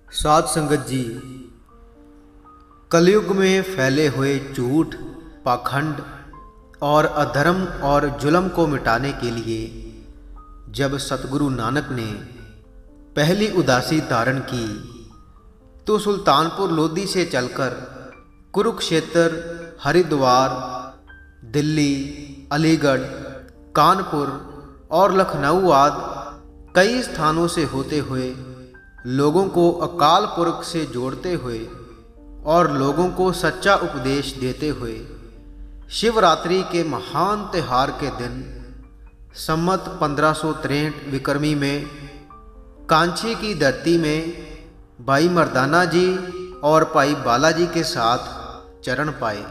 साध संगत जी, कलयुग में फैले हुए झूठ, पाखंड और अधर्म और जुल्म को मिटाने के लिए जब सतगुरु नानक ने पहली उदासी धारण की तो सुल्तानपुर लोधी से चलकर कुरुक्षेत्र, हरिद्वार, दिल्ली, अलीगढ़, कानपुर और लखनऊ आदि कई स्थानों से होते हुए लोगों को अकाल पुरख से जोड़ते हुए और लोगों को सच्चा उपदेश देते हुए शिवरात्रि के महान त्यौहार के दिन संमत 1563 विक्रमी में कांची की धरती में भाई मर्दाना जी और भाई बालाजी के साथ चरण पाए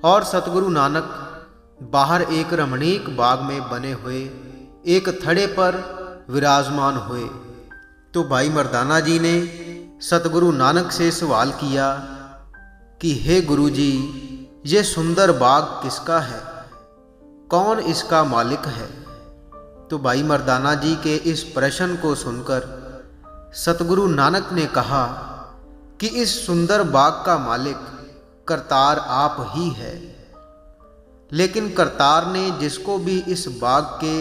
और सतगुरु नानक बाहर एक रमणीक बाग में बने हुए एक थड़े पर विराजमान हुए। तो भाई मर्दाना जी ने सतगुरु नानक से सवाल किया कि हे गुरु जी, ये सुंदर बाग किसका है, कौन इसका मालिक है। तो भाई मर्दाना जी के इस प्रश्न को सुनकर सतगुरु नानक ने कहा कि इस सुंदर बाग का मालिक करतार आप ही है, लेकिन करतार ने जिसको भी इस बाग के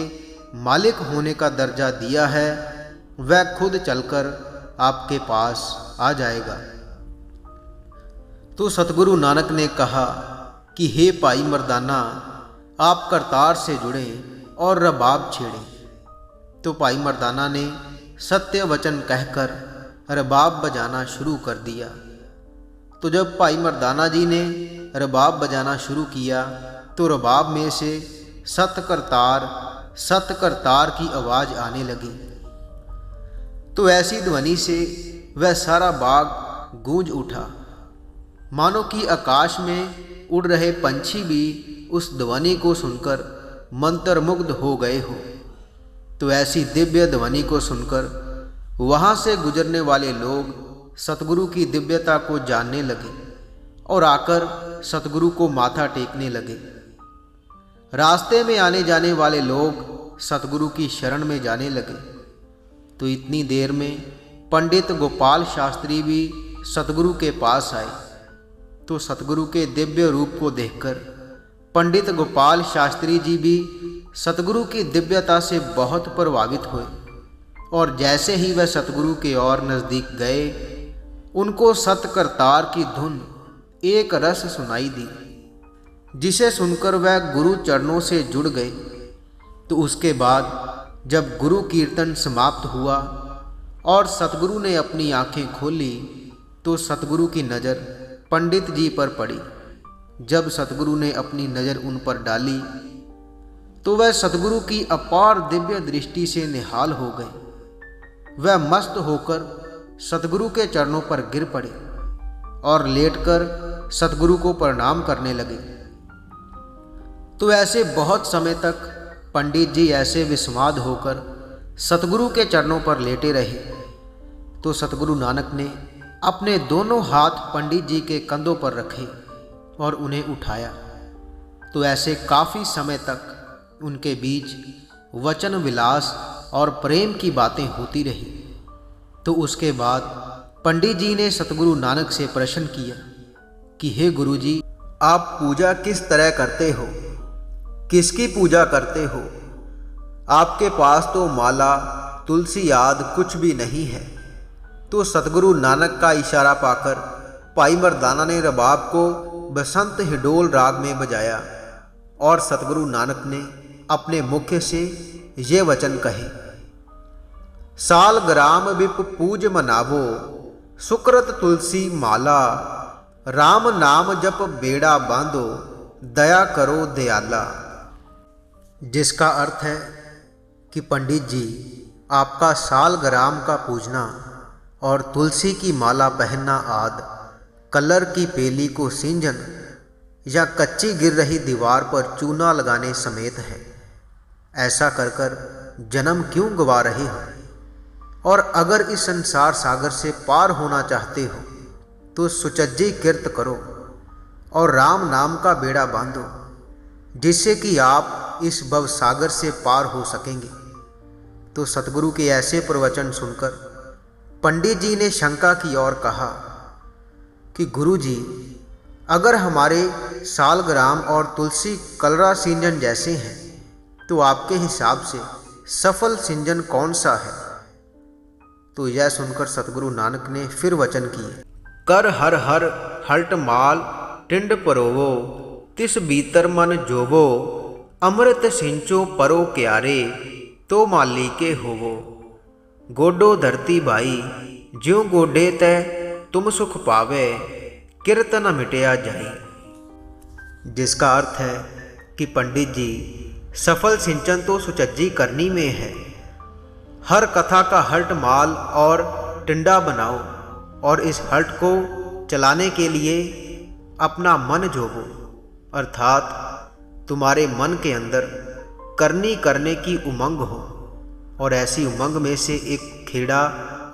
मालिक होने का दर्जा दिया है वह खुद चलकर आपके पास आ जाएगा। तो सतगुरु नानक ने कहा कि हे भाई मर्दाना, आप करतार से जुड़ें और रबाब छेड़ें। तो भाई मर्दाना ने सत्य वचन कहकर रबाब बजाना शुरू कर दिया। तो जब भाई मर्दाना जी ने रबाब बजाना शुरू किया तो रबाब में से सत करतार की आवाज़ आने लगी। तो ऐसी ध्वनि से वह सारा बाग गूंज उठा, मानो कि आकाश में उड़ रहे पंछी भी उस ध्वनि को सुनकर मंत्रमुग्ध हो गए हो। तो ऐसी दिव्य ध्वनि को सुनकर वहाँ से गुजरने वाले लोग सतगुरु की दिव्यता को जानने लगे और आकर सतगुरु को माथा टेकने लगे। रास्ते में आने जाने वाले लोग सतगुरु की शरण में जाने लगे। तो इतनी देर में पंडित गोपाल शास्त्री भी सतगुरु के पास आए। तो सतगुरु के दिव्य रूप को देखकर पंडित गोपाल शास्त्री जी भी सतगुरु की दिव्यता से बहुत प्रभावित हुए और जैसे ही वह सतगुरु के और नज़दीक गए, उनको सतकरतार की धुन एक रस सुनाई दी, जिसे सुनकर वह गुरु चरणों से जुड़ गए। तो उसके बाद जब गुरु कीर्तन समाप्त हुआ और सतगुरु ने अपनी आंखें खोली तो सतगुरु की नज़र पंडित जी पर पड़ी। जब सतगुरु ने अपनी नज़र उन पर डाली तो वह सतगुरु की अपार दिव्य दृष्टि से निहाल हो गए। वह मस्त होकर सतगुरु के चरणों पर गिर पड़े और लेटकर सतगुरु को प्रणाम करने लगे। तो ऐसे बहुत समय तक पंडित जी ऐसे विस्माद होकर सतगुरु के चरणों पर लेटे रहे। तो सतगुरु नानक ने अपने दोनों हाथ पंडित जी के कंधों पर रखे और उन्हें उठाया। तो ऐसे काफ़ी समय तक उनके बीच वचन विलास और प्रेम की बातें होती रही। तो उसके बाद पंडित जी ने सतगुरु नानक से प्रश्न किया कि हे गुरु जी, आप पूजा किस तरह करते हो, किसकी पूजा करते हो? आपके पास तो माला, तुलसी आदि कुछ भी नहीं है। तो सतगुरु नानक का इशारा पाकर भाई मर्दाना ने रबाब को बसंत हिडोल राग में बजाया और सतगुरु नानक ने अपने मुख से ये वचन कहे, साल ग्राम विप पूज मनावो, सुकृत तुलसी माला, राम नाम जप बेड़ा बांधो, दया करो दयाला। जिसका अर्थ है कि पंडित जी, आपका साल ग्राम का पूजना और तुलसी की माला पहनना आदि, कलर की पेली को सींझन या कच्ची गिर रही दीवार पर चूना लगाने समेत है। ऐसा कर कर जन्म क्यों गवा रहे हो? और अगर इस संसार सागर से पार होना चाहते हो तो सुचज्जी किरत करो और राम नाम का बेड़ा बांधो, जिससे कि आप इस भव सागर से पार हो सकेंगे। तो सतगुरु के ऐसे प्रवचन सुनकर पंडित जी ने शंका की और कहा कि गुरुजी, अगर हमारे सालग्राम और तुलसी कलरा सिंजन जैसे हैं तो आपके हिसाब से सफल सिंजन कौन सा है? तो यह सुनकर सतगुरु नानक ने फिर वचन किए, कर हर हर हल्ट माल टिंड परोवो, तिस बीतर मन जोवो, अमृत सिंचो परो क्यारे, तो माली के होवो, गोडो धरती भाई, ज्यों गोडे तय तुम सुख पावे, किरत न मिटया जाई। जिसका अर्थ है कि पंडित जी, सफल सिंचन तो सुचज्जी करनी में है। हर कथा का हल्ट माल और टिंडा बनाओ और इस हल्ट को चलाने के लिए अपना मन जोगो, अर्थात तुम्हारे मन के अंदर करने की उमंग हो और ऐसी उमंग में से एक खेड़ा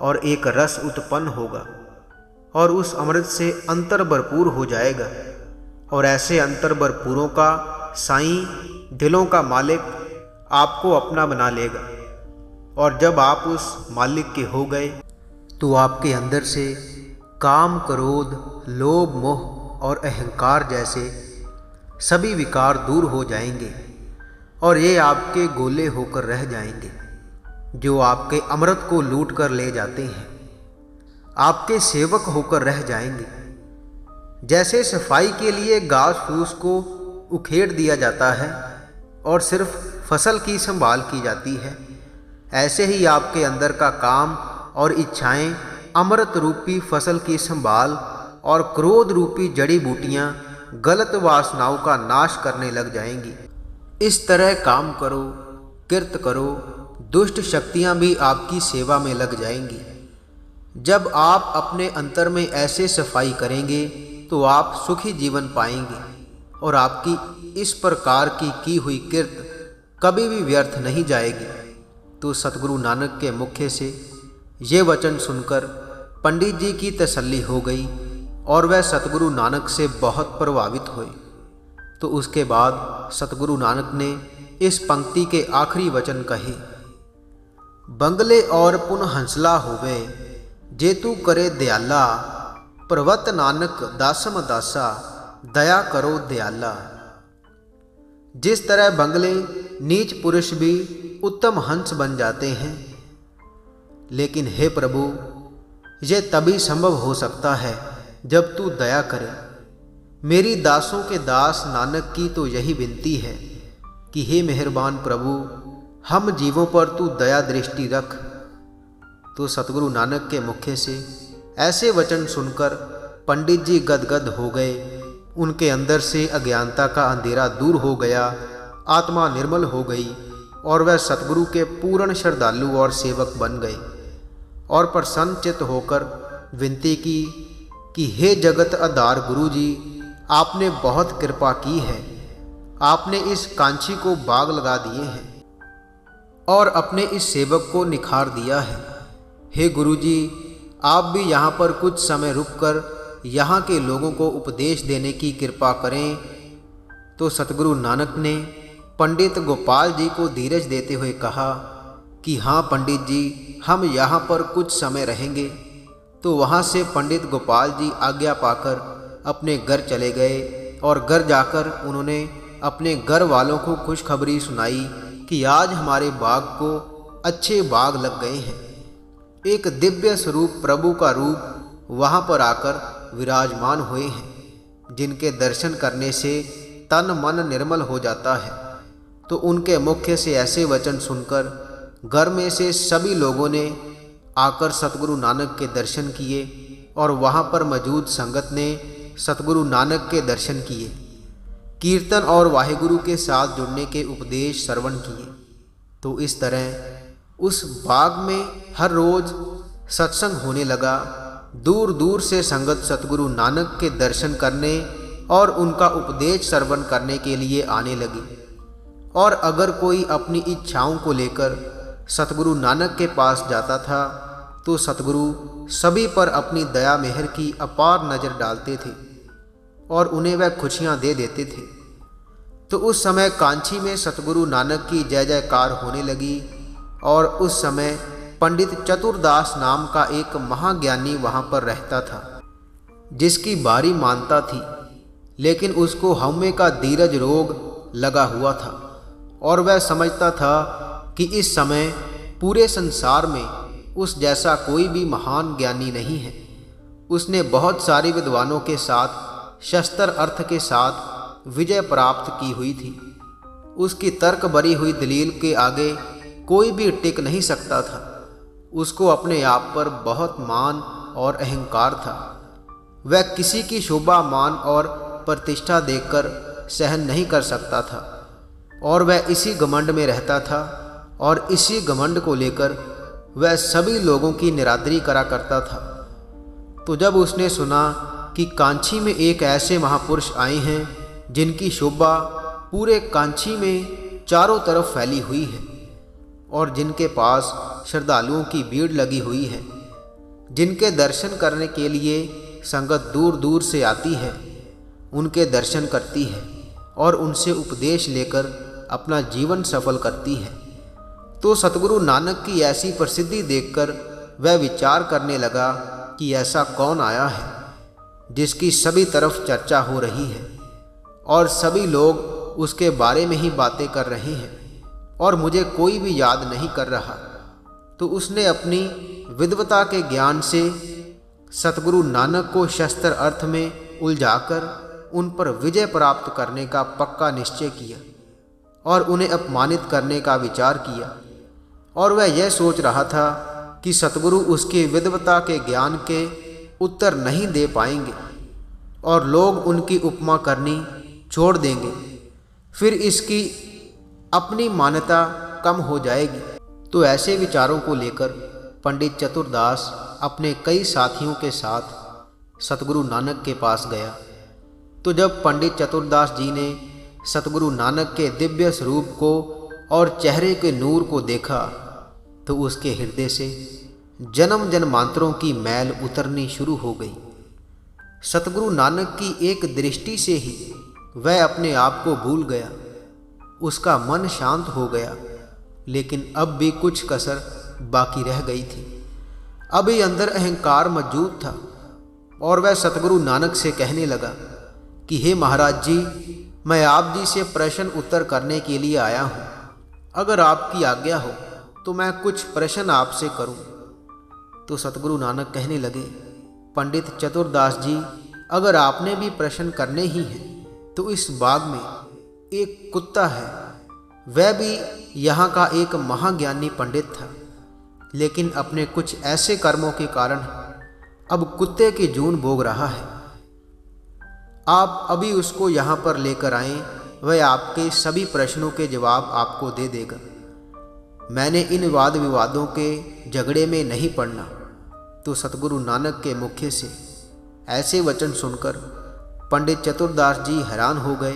और एक रस उत्पन्न होगा और उस अमृत से अंतर भरपूर हो जाएगा और ऐसे अंतर भरपूरों का साईं, दिलों का मालिक आपको अपना बना लेगा। और जब आप उस मालिक के हो गए तो आपके अंदर से काम, क्रोध, लोभ, मोह और अहंकार जैसे सभी विकार दूर हो जाएंगे और ये आपके गोले होकर रह जाएंगे जो आपके अमृत को लूट कर ले जाते हैं। आपके सेवक होकर रह जाएंगे। जैसे सफाई के लिए घास फूस को उखेड़ दिया जाता है और सिर्फ फसल की संभाल की जाती है, ऐसे ही आपके अंदर का काम और इच्छाएं अमृत रूपी फसल की संभाल और क्रोध रूपी जड़ी बूटियां गलत वासनाओं का नाश करने लग जाएंगी। इस तरह काम करो, कृत करो, दुष्ट शक्तियां भी आपकी सेवा में लग जाएंगी। जब आप अपने अंतर में ऐसे सफाई करेंगे तो आप सुखी जीवन पाएंगे और आपकी इस प्रकार की हुई कृत कभी भी व्यर्थ नहीं जाएगी। तो सतगुरु नानक के मुख से ये वचन सुनकर पंडित जी की तसल्ली हो गई और वह सतगुरु नानक से बहुत प्रभावित हुए। तो उसके बाद सतगुरु नानक ने इस पंक्ति के आखिरी वचन कहे, बंगले और पुन हंसला होवे, जेतु करे दयाला, प्रवत नानक दासम दासा, दया करो दयाला। जिस तरह बंगले नीच पुरुष भी उत्तम हंस बन जाते हैं, लेकिन हे प्रभु, ये तभी संभव हो सकता है जब तू दया करे। मेरी दासों के दास नानक की तो यही विनती है कि हे मेहरबान प्रभु, हम जीवों पर तू दया दृष्टि रख। तो सतगुरु नानक के मुख से ऐसे वचन सुनकर पंडित जी गदगद हो गए। उनके अंदर से अज्ञानता का अंधेरा दूर हो गया, आत्मा निर्मल हो गई और वह सतगुरु के पूर्ण श्रद्धालु और सेवक बन गए और प्रसन्नचित्त होकर विनती की कि हे जगत आधार गुरु जी, आपने बहुत कृपा की है। आपने इस कांची को बाग लगा दिए हैं और अपने इस सेवक को निखार दिया है। हे गुरु जी, आप भी यहाँ पर कुछ समय रुककर यहाँ के लोगों को उपदेश देने की कृपा करें। तो सतगुरु नानक ने पंडित गोपाल जी को धीरज देते हुए कहा कि हाँ पंडित जी, हम यहाँ पर कुछ समय रहेंगे। तो वहाँ से पंडित गोपाल जी आज्ञा पाकर अपने घर चले गए और घर जाकर उन्होंने अपने घर वालों को खुशखबरी सुनाई कि आज हमारे बाग को अच्छे बाग लग गए हैं। एक दिव्य स्वरूप प्रभु का रूप वहाँ पर आकर विराजमान हुए हैं, जिनके दर्शन करने से तन मन निर्मल हो जाता है। तो उनके मुख से ऐसे वचन सुनकर घर में से सभी लोगों ने आकर सतगुरु नानक के दर्शन किए और वहाँ पर मौजूद संगत ने सतगुरु नानक के दर्शन किए, कीर्तन और वाहिगुरु के साथ जुड़ने के उपदेश श्रवण किए। तो इस तरह उस बाग में हर रोज सत्संग होने लगा। दूर दूर से संगत सतगुरु नानक के दर्शन करने और उनका उपदेश श्रवण करने के लिए आने लगी। और अगर कोई अपनी इच्छाओं को लेकर सतगुरु नानक के पास जाता था तो सतगुरु सभी पर अपनी दया मेहर की अपार नज़र डालते थे और उन्हें वह खुशियाँ दे देते थे। तो उस समय कांची में सतगुरु नानक की जय जयकार होने लगी और उस समय पंडित चतुरदास नाम का एक महाज्ञानी वहाँ पर रहता था, जिसकी बारी मानता थी, लेकिन उसको हमें का धीरज रोग लगा हुआ था और वह समझता था कि इस समय पूरे संसार में उस जैसा कोई भी महान ज्ञानी नहीं है। उसने बहुत सारे विद्वानों के साथ शस्त्र अर्थ के साथ विजय प्राप्त की हुई थी। उसकी तर्क भरी हुई दलील के आगे कोई भी टिक नहीं सकता था। उसको अपने आप पर बहुत मान और अहंकार था। वह किसी की शोभा मान और प्रतिष्ठा देखकर सहन नहीं कर सकता था और वह इसी घमंड में रहता था और इसी घमंड को लेकर वह सभी लोगों की निरादरी करा करता था। तो जब उसने सुना कि कांची में एक ऐसे महापुरुष आए हैं जिनकी शोभा पूरे कांची में चारों तरफ फैली हुई है और जिनके पास श्रद्धालुओं की भीड़ लगी हुई है, जिनके दर्शन करने के लिए संगत दूर दूर से आती है, उनके दर्शन करती है और उनसे उपदेश लेकर अपना जीवन सफल करती है, तो सतगुरु नानक की ऐसी प्रसिद्धि देखकर वह विचार करने लगा कि ऐसा कौन आया है जिसकी सभी तरफ चर्चा हो रही है और सभी लोग उसके बारे में ही बातें कर रहे हैं और मुझे कोई भी याद नहीं कर रहा। तो उसने अपनी विद्वता के ज्ञान से सतगुरु नानक को शस्त्र अर्थ में उलझाकर उन पर विजय प्राप्त करने का पक्का निश्चय किया और उन्हें अपमानित करने का विचार किया। और वह यह सोच रहा था कि सतगुरु उसके विद्वता के ज्ञान के उत्तर नहीं दे पाएंगे और लोग उनकी उपमा करनी छोड़ देंगे, फिर इसकी अपनी मान्यता कम हो जाएगी। तो ऐसे विचारों को लेकर पंडित चतुरदास अपने कई साथियों के साथ सतगुरु नानक के पास गया। तो जब पंडित चतुरदास जी ने सतगुरु नानक के दिव्य स्वरूप को और चेहरे के नूर को देखा तो उसके हृदय से जन्म जन्मांतरों की मैल उतरनी शुरू हो गई। सतगुरु नानक की एक दृष्टि से ही वह अपने आप को भूल गया। उसका मन शांत हो गया, लेकिन अब भी कुछ कसर बाकी रह गई थी। अभी अंदर अहंकार मौजूद था और वह सतगुरु नानक से कहने लगा कि हे महाराज जी, मैं आप जी से प्रश्न उत्तर करने के लिए आया हूँ। अगर आपकी आज्ञा हो तो मैं कुछ प्रश्न आपसे करूं। तो सतगुरु नानक कहने लगे, पंडित चतुरदास जी, अगर आपने भी प्रश्न करने ही हैं तो इस बाग में एक कुत्ता है। वह भी यहाँ का एक महाज्ञानी पंडित था, लेकिन अपने कुछ ऐसे कर्मों के कारण अब कुत्ते की जून भोग रहा है। आप अभी उसको यहाँ पर लेकर आएं, वह आपके सभी प्रश्नों के जवाब आपको दे देगा। मैंने इन वाद विवादों के झगड़े में नहीं पड़ना। तो सतगुरु नानक के मुख से ऐसे वचन सुनकर पंडित चतुरदास जी हैरान हो गए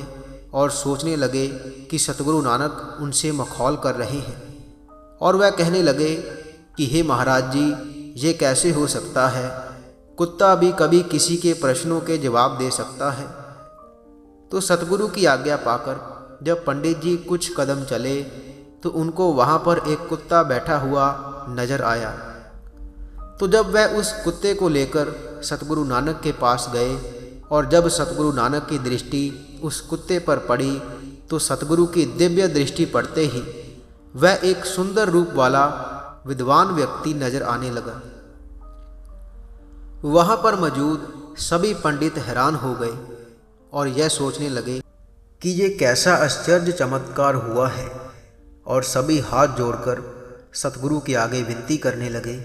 और सोचने लगे कि सतगुरु नानक उनसे मखौल कर रहे हैं। और वह कहने लगे कि हे महाराज जी, ये कैसे हो सकता है? कुत्ता भी कभी किसी के प्रश्नों के जवाब दे सकता है। तो सतगुरु की आज्ञा पाकर जब पंडित जी कुछ कदम चले तो उनको वहाँ पर एक कुत्ता बैठा हुआ नजर आया। तो जब वह उस कुत्ते को लेकर सतगुरु नानक के पास गए और जब सतगुरु नानक की दृष्टि उस कुत्ते पर पड़ी तो सतगुरु की दिव्य दृष्टि पड़ते ही वह एक सुंदर रूप वाला विद्वान व्यक्ति नजर आने लगा। वहाँ पर मौजूद सभी पंडित हैरान हो गए और यह सोचने लगे कि ये कैसा आश्चर्य चमत्कार हुआ है, और सभी हाथ जोड़कर सतगुरु के आगे विनती करने लगे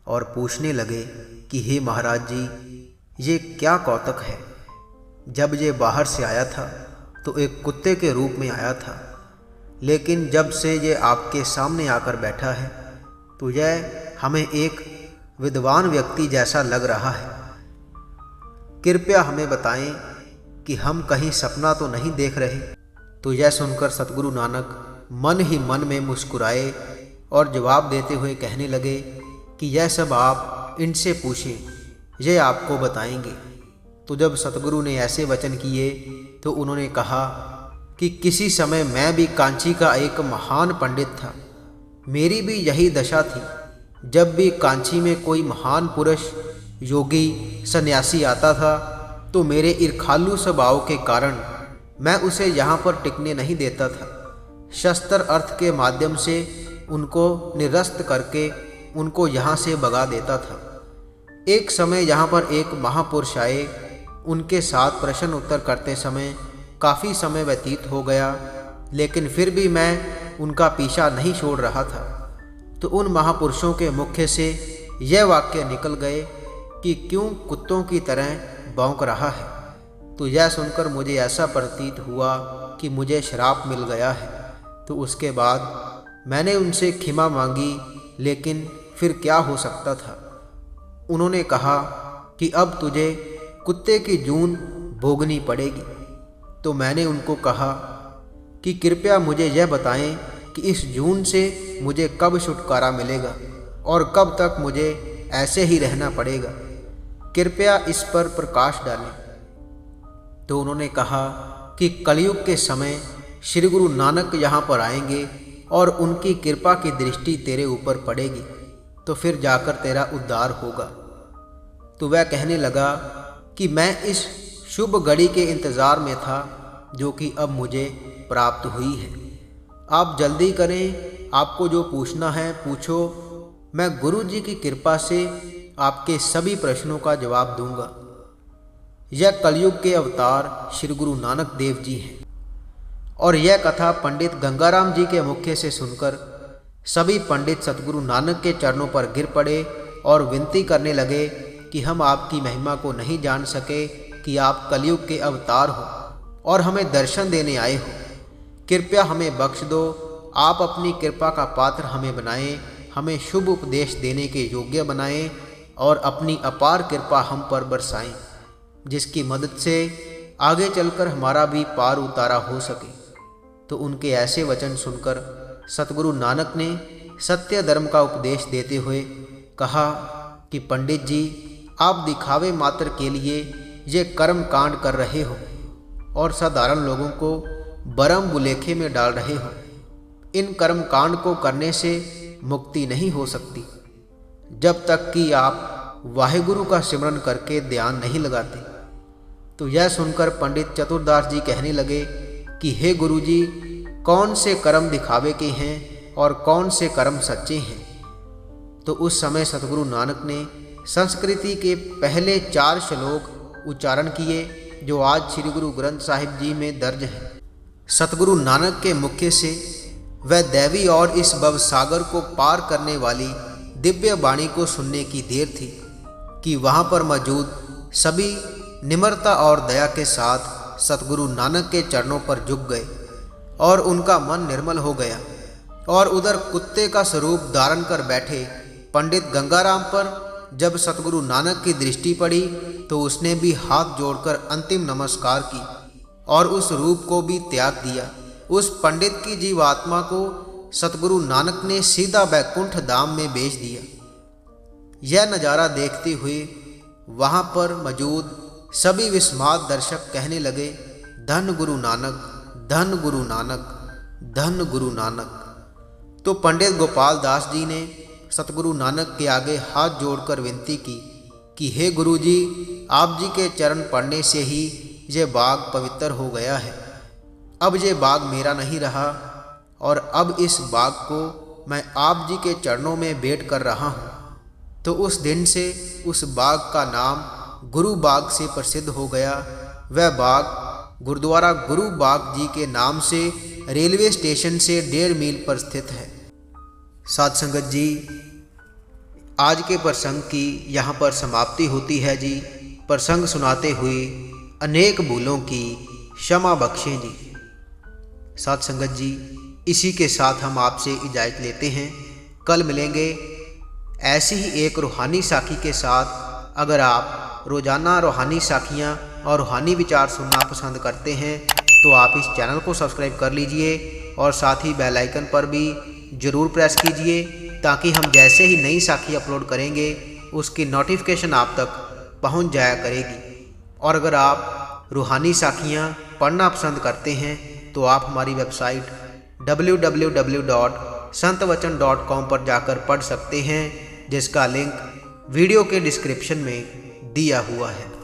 और पूछने लगे कि हे महाराज जी, ये क्या कौतक है? जब ये बाहर से आया था तो एक कुत्ते के रूप में आया था, लेकिन जब से ये आपके सामने आकर बैठा है तो यह हमें एक विद्वान व्यक्ति जैसा लग रहा है। कृपया हमें बताएं कि हम कहीं सपना तो नहीं देख रहे। तो यह सुनकर सतगुरु नानक मन ही मन में मुस्कुराए और जवाब देते हुए कहने लगे कि यह सब आप इनसे पूछें, ये आपको बताएंगे। तो जब सतगुरु ने ऐसे वचन किए तो उन्होंने कहा कि किसी समय मैं भी कांची का एक महान पंडित था। मेरी भी यही दशा थी जब भी कांची में कोई महान पुरुष, योगी, सन्यासी आता था तो मेरे ईर्खालु स्वभाव के कारण मैं उसे यहाँ पर टिकने नहीं देता था। शस्त्र अर्थ के माध्यम से उनको निरस्त करके उनको यहाँ से भगा देता था। एक समय यहाँ पर एक महापुरुष आए। उनके साथ प्रश्न उत्तर करते समय काफ़ी समय व्यतीत हो गया, लेकिन फिर भी मैं उनका पीछा नहीं छोड़ रहा था। तो उन महापुरुषों के मुख से यह वाक्य निकल गए कि क्यों कुत्तों की तरह भौंक रहा है। तो यह सुनकर मुझे ऐसा प्रतीत हुआ कि मुझे श्राप मिल गया है। तो उसके बाद मैंने उनसे क्षमा मांगी, लेकिन फिर क्या हो सकता था। उन्होंने कहा कि अब तुझे कुत्ते की जून भोगनी पड़ेगी। तो मैंने उनको कहा कि कृपया मुझे यह बताएं कि इस जून से मुझे कब छुटकारा मिलेगा और कब तक मुझे ऐसे ही रहना पड़ेगा, कृपया इस पर प्रकाश डालें। तो उन्होंने कहा कि कलयुग के समय श्री गुरु नानक यहाँ पर आएंगे और उनकी कृपा की दृष्टि तेरे ऊपर पड़ेगी, तो फिर जाकर तेरा उद्धार होगा। तो वह कहने लगा कि मैं इस शुभ घड़ी के इंतज़ार में था जो कि अब मुझे प्राप्त हुई है। आप जल्दी करें, आपको जो पूछना है पूछो, मैं गुरु जी की कृपा से आपके सभी प्रश्नों का जवाब दूंगा। यह कलयुग के अवतार श्री गुरु नानक देव जी हैं। और यह कथा पंडित गंगाराम जी के मुख से सुनकर सभी पंडित सतगुरु नानक के चरणों पर गिर पड़े और विनती करने लगे कि हम आपकी महिमा को नहीं जान सके कि आप कलयुग के अवतार हो और हमें दर्शन देने आए हो। कृपया हमें बख्श दो, आप अपनी कृपा का पात्र हमें बनाएं, हमें शुभ उपदेश देने के योग्य बनाएं और अपनी अपार कृपा हम पर बरसाएं, जिसकी मदद से आगे चलकर हमारा भी पार उतारा हो सके। तो उनके ऐसे वचन सुनकर सतगुरु नानक ने सत्य धर्म का उपदेश देते हुए कहा कि पंडित जी, आप दिखावे मात्र के लिए ये कर्म कांड कर रहे हो और साधारण लोगों को बरम बुलेखे में डाल रहे हो। इन कर्म कांड को करने से मुक्ति नहीं हो सकती जब तक कि आप वाहेगुरु का सिमरन करके ध्यान नहीं लगाते। तो यह सुनकर पंडित चतुरदास जी कहने लगे कि हे गुरु जी, कौन से कर्म दिखावे के हैं और कौन से कर्म सच्चे हैं। तो उस समय सतगुरु नानक ने संस्कृति के पहले 4 श्लोक उच्चारण किए जो आज श्री गुरु ग्रंथ साहिब जी में दर्ज है। सतगुरु नानक के मुख से वह दैवी और इस भव सागर को पार करने वाली दिव्य वाणी को सुनने की देर थी कि वहाँ पर मौजूद सभी निम्रता और दया के साथ सतगुरु नानक के चरणों पर झुक गए और उनका मन निर्मल हो गया। और उधर कुत्ते का स्वरूप धारण कर बैठे पंडित गंगाराम पर जब सतगुरु नानक की दृष्टि पड़ी तो उसने भी हाथ जोड़कर अंतिम नमस्कार की और उस रूप को भी त्याग दिया। उस पंडित की जीवात्मा को सतगुरु नानक ने सीधा बैकुंठ धाम में भेज दिया। यह नज़ारा देखते हुए वहाँ पर मौजूद सभी विस्मात दर्शक कहने लगे, धन गुरु नानक, धन गुरु नानक, धन गुरु नानक। तो पंडित गोपाल दास जी ने सतगुरु नानक के आगे हाथ जोड़कर विनती की कि हे गुरु जी, आप जी के चरण पड़ने से ही ये बाग पवित्र हो गया है। अब ये बाग मेरा नहीं रहा और अब इस बाग को मैं आप जी के चरणों में भेंट कर रहा हूँ। तो उस दिन से उस बाग का नाम गुरु बाग से प्रसिद्ध हो गया। वह बाग गुरुद्वारा गुरु बाग जी के नाम से रेलवे स्टेशन से 1.5 मील पर स्थित है। साध संगत जी, आज के प्रसंग की यहाँ पर समाप्ति होती है जी। प्रसंग सुनाते हुए अनेक भूलों की क्षमा बख्शें जी। साध संगत जी, इसी के साथ हम आपसे इजाज़त लेते हैं। कल मिलेंगे ऐसी ही एक रूहानी साखी के साथ। अगर आप रोज़ाना रूहानी साखियाँ और रूहानी विचार सुनना पसंद करते हैं तो आप इस चैनल को सब्सक्राइब कर लीजिए और साथ ही बेल आइकन पर भी ज़रूर प्रेस कीजिए ताकि हम जैसे ही नई साखी अपलोड करेंगे उसकी नोटिफिकेशन आप तक पहुंच जाया करेगी। और अगर आप रूहानी साखियाँ पढ़ना पसंद करते हैं तो आप हमारी वेबसाइट www.santwachan.com पर जाकर पढ़ सकते हैं। जिसका लिंक वीडियो के डिस्क्रिप्शन में दिया हुआ है।